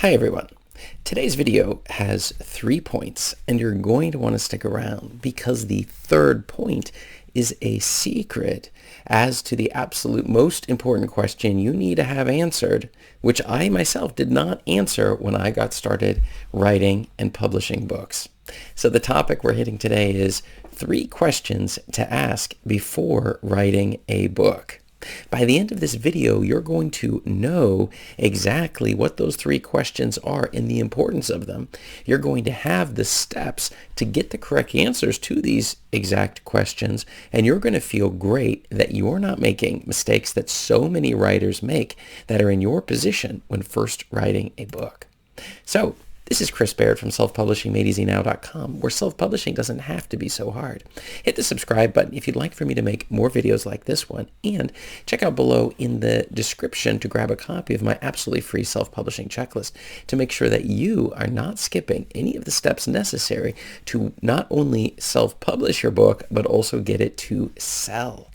Hi everyone. Today's video has 3 points and you're going to want to stick around because the third point is a secret as to the absolute most important question you need to have answered, which I myself did not answer when I got started writing and publishing books. So the topic we're hitting today is 3 questions to ask before writing a book. By the end of this video, you're going to know exactly what those 3 questions are and the importance of them. You're going to have the steps to get the correct answers to these exact questions, and you're going to feel great that you're not making mistakes that so many writers make that are in your position when first writing a book. So, this is Chris Baird from selfpublishingmadeeasynow.com, where self-publishing doesn't have to be so hard. Hit the subscribe button if you'd like for me to make more videos like this one, and check out below in the description to grab a copy of my absolutely free self-publishing checklist to make sure that you are not skipping any of the steps necessary to not only self-publish your book, but also get it to sell.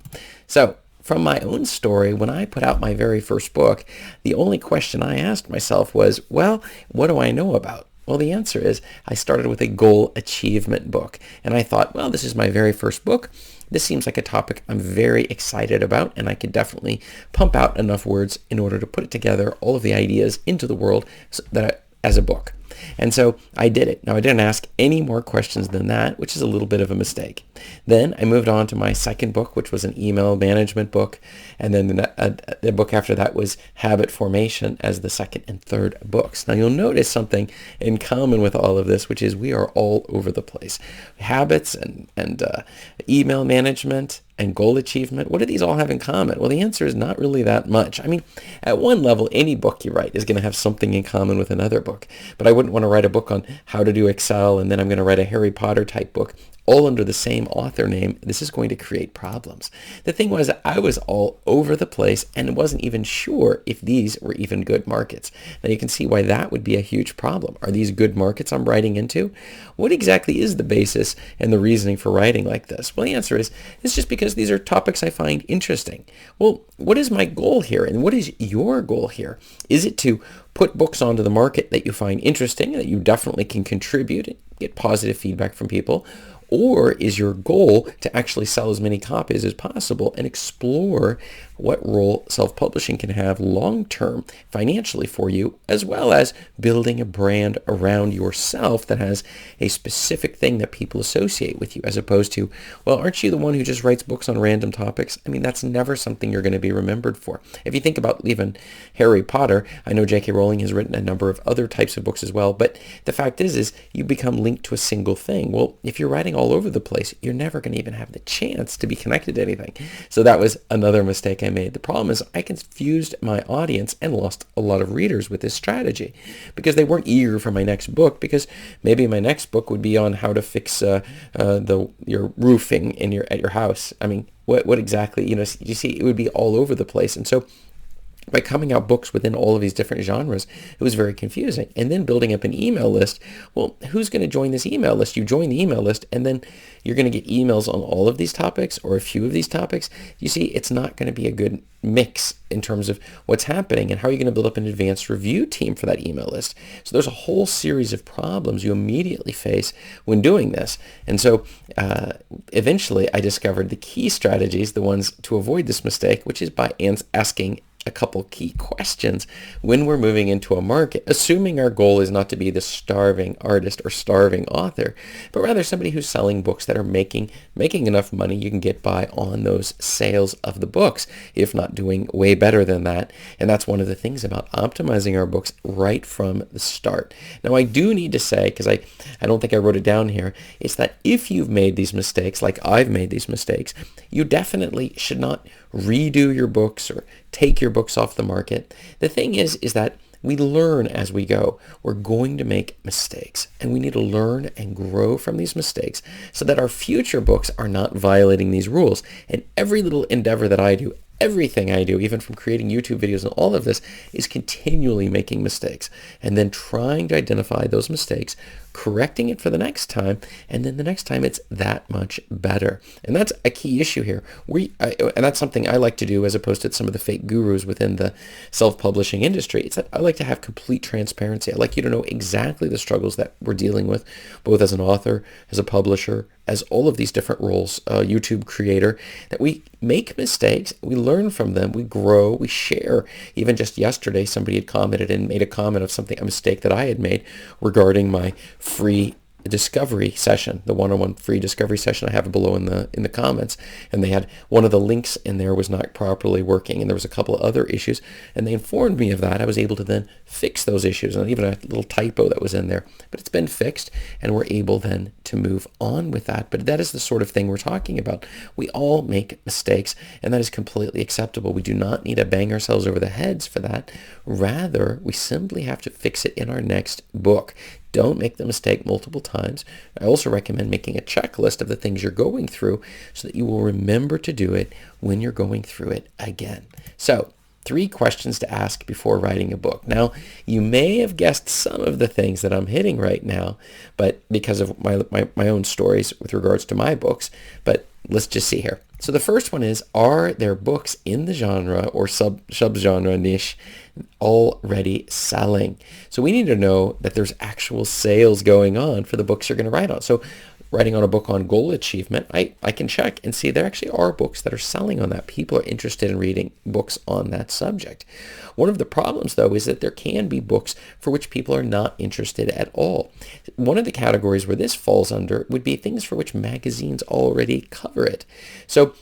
So, from my own story, when I put out my very first book, the only question I asked myself was, well, what do I know about? Well, the answer is I started with a goal achievement book. And I thought, well, this is my very first book. This seems like a topic I'm very excited about, and I could definitely pump out enough words in order to put it together, all of the ideas into the world as a book. And so I did it. Now, I didn't ask any more questions than that, which is a little bit of a mistake. Then I moved on to my second book, which was an email management book. And then the book after that was Habit Formation as the second and third books. Now, you'll notice something in common with all of this, which is we are all over the place. Habits and email management and goal achievement, what do these all have in common? Well, the answer is not really that much. I mean, at one level, any book you write is going to have something in common with another book. But I wouldn't want to write a book on how to do Excel, and then I'm going to write a Harry Potter type book, all under the same author name. This is going to create problems. The thing was, I was all over the place and wasn't even sure if these were even good markets. Now you can see why that would be a huge problem. Are these good markets I'm writing into? What exactly is the basis and the reasoning for writing like this? Well, the answer is, it's just because these are topics I find interesting. Well, what is my goal here, and what is your goal here? Is it to put books onto the market that you find interesting, that you definitely can contribute and get positive feedback from people? Or is your goal to actually sell as many copies as possible and explore what role self-publishing can have long-term financially for you, as well as building a brand around yourself that has a specific thing that people associate with you, as opposed to, well, aren't you the one who just writes books on random topics? I mean, that's never something you're going to be remembered for. If you think about even Harry Potter, I know J.K. Rowling has written a number of other types of books as well, but the fact is you become linked to a single thing. Well, if you're writing all over the place, you're never going to even have the chance to be connected to anything. So that was another mistake I made. The problem is I confused my audience and lost a lot of readers with this strategy because they weren't eager for my next book, because maybe my next book would be on how to fix your roofing at your house. I mean, what exactly, you see, it would be all over the place. And so by coming out books within all of these different genres, it was very confusing. And then building up an email list, well, who's going to join this email list? You join the email list, and then you're going to get emails on all of these topics or a few of these topics. You see, it's not going to be a good mix in terms of what's happening, and how are you going to build up an advanced review team for that email list? So there's a whole series of problems you immediately face when doing this. And so eventually I discovered the key strategies, the ones to avoid this mistake, which is by asking a couple key questions when we're moving into a market, assuming our goal is not to be the starving artist or starving author, but rather somebody who's selling books that are making enough money you can get by on those sales of the books, if not doing way better than that. And that's one of the things about optimizing our books right from the start. Now, I do need to say, because I don't think I wrote it down here, it's that if you've made these mistakes, like I've made these mistakes, you definitely should not redo your books or take your books off the market. The thing is that we learn as we go. We're going to make mistakes, and we need to learn and grow from these mistakes so that our future books are not violating these rules. And every little endeavor that I do, everything I do, even from creating YouTube videos and all of this, is continually making mistakes and then trying to identify those mistakes, correcting it for the next time, and then the next time it's that much better. And that's a key issue here. And that's something I like to do as opposed to some of the fake gurus within the self-publishing industry. It's that I like to have complete transparency. I like you to know exactly the struggles that we're dealing with, both as an author, as a publisher, as all of these different roles, YouTube creator, that we make mistakes, we learn from them, we grow, we share. Even just yesterday, somebody had commented and made a comment of a mistake that I had made regarding my free discovery session, the one-on-one free discovery session I have below in the comments, and they had one of the links in there was not properly working, and there was a couple of other issues, and they informed me of that. I was able to then fix those issues, and even a little typo that was in there, but it's been fixed, and we're able then to move on with that. But that is the sort of thing we're talking about. We all make mistakes, and that is completely acceptable. We do not need to bang ourselves over the heads for that. Rather, we simply have to fix it in our next book. Don't make the mistake multiple times. I also recommend making a checklist of the things you're going through so that you will remember to do it when you're going through it again. So, 3 questions to ask before writing a book. Now, you may have guessed some of the things that I'm hitting right now, but because of my own stories with regards to my books, but let's just see here. So the first one is, are there books in the genre or sub-genre niche already selling? So we need to know that there's actual sales going on for the books you're going to write on. So writing on a book on goal achievement, I can check and see there actually are books that are selling on that. People are interested in reading books on that subject. One of the problems, though, is that there can be books for which people are not interested at all. One of the categories where this falls under would be things for which magazines already cover it. So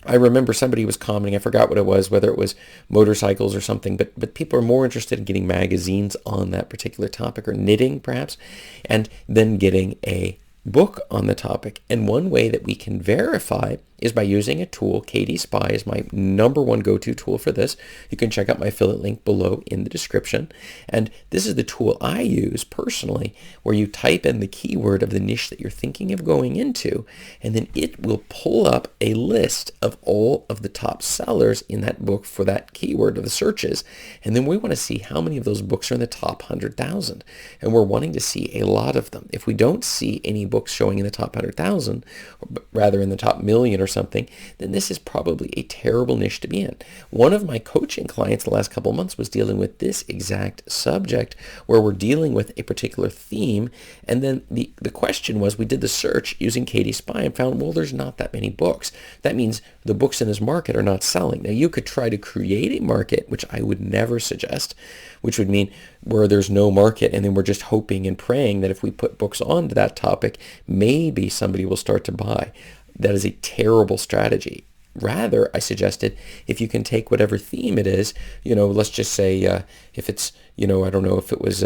I remember somebody was commenting, I forgot what it was, whether it was motorcycles or something, but people are more interested in getting magazines on that particular topic, or knitting perhaps, and then getting a book on the topic. And one way that we can verify is by using a tool. KDSpy is my number one go-to tool for this. You can check out my affiliate link below in the description. And this is the tool I use personally, where you type in the keyword of the niche that you're thinking of going into, and then it will pull up a list of all of the top sellers in that book for that keyword of the searches. And then we want to see how many of those books are in the top 100,000. And we're wanting to see a lot of them. If we don't see any books showing in the top 100,000, or rather in the top million or something, then this is probably a terrible niche to be in. One of my coaching clients the last couple of months was dealing with this exact subject, where we're dealing with a particular theme, and then the question was, we did the search using KDSpy and found, well, there's not that many books. That means the books in this market are not selling. Now, you could try to create a market, which I would never suggest, which would mean where there's no market, and then we're just hoping and praying that if we put books onto that topic, maybe somebody will start to buy. That is a terrible strategy. Rather, I suggested, if you can take whatever theme it is, let's just say if it's, I don't know if it was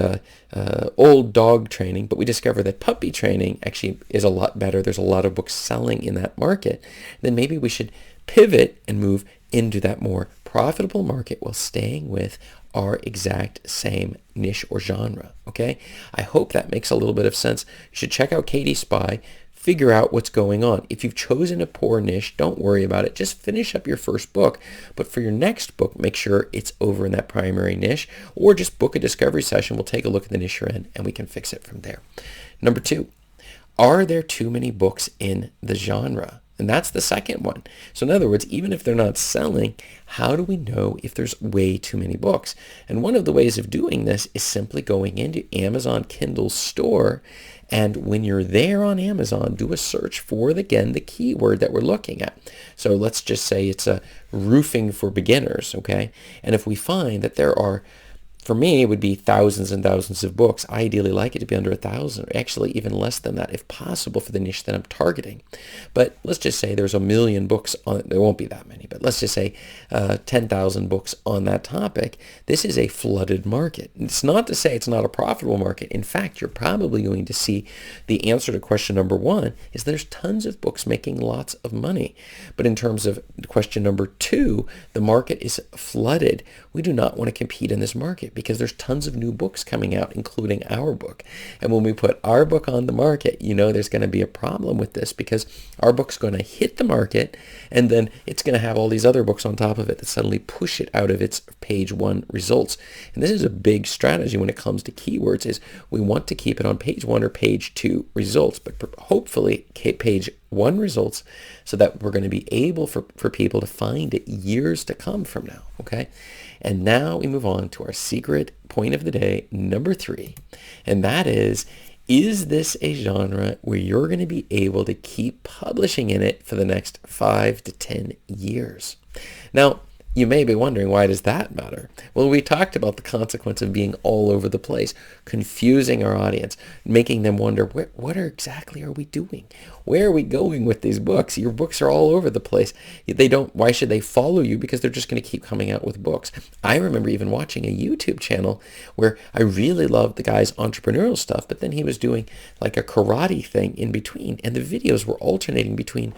old dog training, but we discover that puppy training actually is a lot better. There's a lot of books selling in that market. Then maybe we should pivot and move into that more profitable market while staying with our exact same niche or genre. Okay? I hope that makes a little bit of sense. You should check out KDSpy. Figure out what's going on. If you've chosen a poor niche, don't worry about it. Just finish up your first book. But for your next book, make sure it's over in that primary niche, or just book a discovery session. We'll take a look at the niche you're in, and we can fix it from there. Number 2, are there too many books in the genre? And that's the second one. So in other words, even if they're not selling, how do we know if there's way too many books? And one of the ways of doing this is simply going into Amazon Kindle store, and when you're there on Amazon, do a search for, again, the keyword that we're looking at. So let's just say it's a roofing for beginners, okay? And if we find that there are, for me, it would be thousands and thousands of books. I ideally like it to be under 1,000, or actually even less than that, if possible, for the niche that I'm targeting. But let's just say there's 1 million books on it. There won't be that many, but let's just say 10,000 books on that topic. This is a flooded market. It's not to say it's not a profitable market. In fact, you're probably going to see the answer to question number 1 is there's tons of books making lots of money. But in terms of question number 2, the market is flooded. We do not want to compete in this market, market because there's tons of new books coming out, including our book. And when we put our book on the market, there's going to be a problem with this because our book's going to hit the market and then it's going to have all these other books on top of it that suddenly push it out of its page 1 results. And this is a big strategy when it comes to keywords, is we want to keep it on page 1 or page 2 results, but hopefully page 1 results, so that we're going to be able for people to find it years to come from now, okay? And now we move on to our secret point of the day, number 3, and that is this a genre where you're going to be able to keep publishing in it for the next 5 to 10 years? Now, you may be wondering, why does that matter? Well, we talked about the consequence of being all over the place, confusing our audience, making them wonder, what exactly are we doing? Where are we going with these books? Your books are all over the place. Why should they follow you? Because they're just going to keep coming out with books. I remember even watching a YouTube channel where I really loved the guy's entrepreneurial stuff, but then he was doing like a karate thing in between, and the videos were alternating between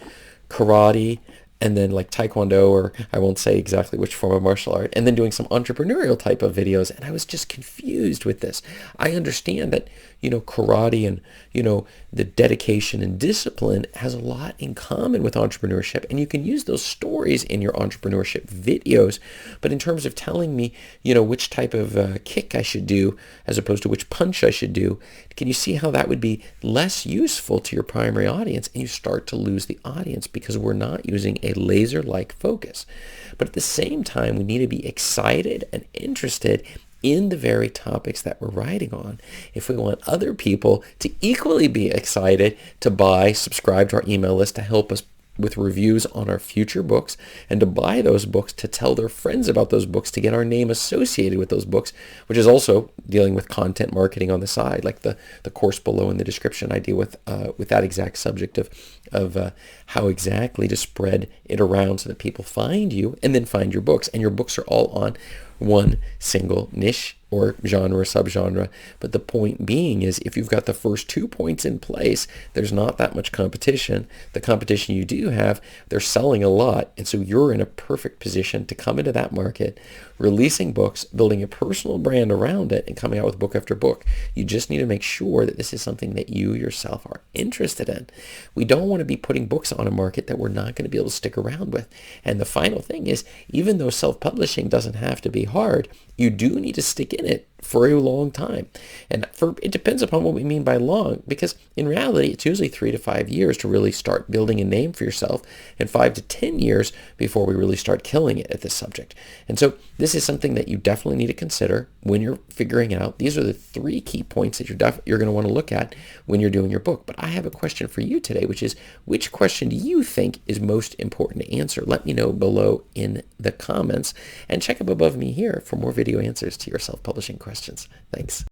karate and then like Taekwondo, or I won't say exactly which form of martial art, and then doing some entrepreneurial type of videos. And I was just confused with this. I understand that, karate and, the dedication and discipline has a lot in common with entrepreneurship, and you can use those stories in your entrepreneurship videos. But in terms of telling me, which type of kick I should do as opposed to which punch I should do, can you see how that would be less useful to your primary audience, and you start to lose the audience because we're not using a laser-like focus. But at the same time, we need to be excited and interested in the very topics that we're writing on if we want other people to equally be excited to subscribe to our email list to help us with reviews on our future books, and to buy those books, to tell their friends about those books, to get our name associated with those books, which is also dealing with content marketing on the side, like the course below in the description. I deal with that exact subject of how exactly to spread it around so that people find you and then find your books. And your books are all on one single niche or genre or subgenre. But the point being is, if you've got the first 2 points in place, there's not that much competition. The competition you do have, they're selling a lot. And so you're in a perfect position to come into that market, releasing books, building a personal brand around it, and coming out with book after book. You just need to make sure that this is something that you yourself are interested in. We don't want to be putting books on a market that we're not going to be able to stick around with. And the final thing is, even though self-publishing doesn't have to be hard, you do need to stick in it for a long time. And it depends upon what we mean by long, because in reality, it's usually 3 to 5 years to really start building a name for yourself, and 5 to 10 years before we really start killing it at this subject. And so this is something that you definitely need to consider when you're figuring out. These are the 3 key points that you're going to want to look at when you're doing your book. But I have a question for you today, which is, which question do you think is most important to answer? Let me know below in the comments, and check up above me here for more video answers to your self-publishing questions. Thanks.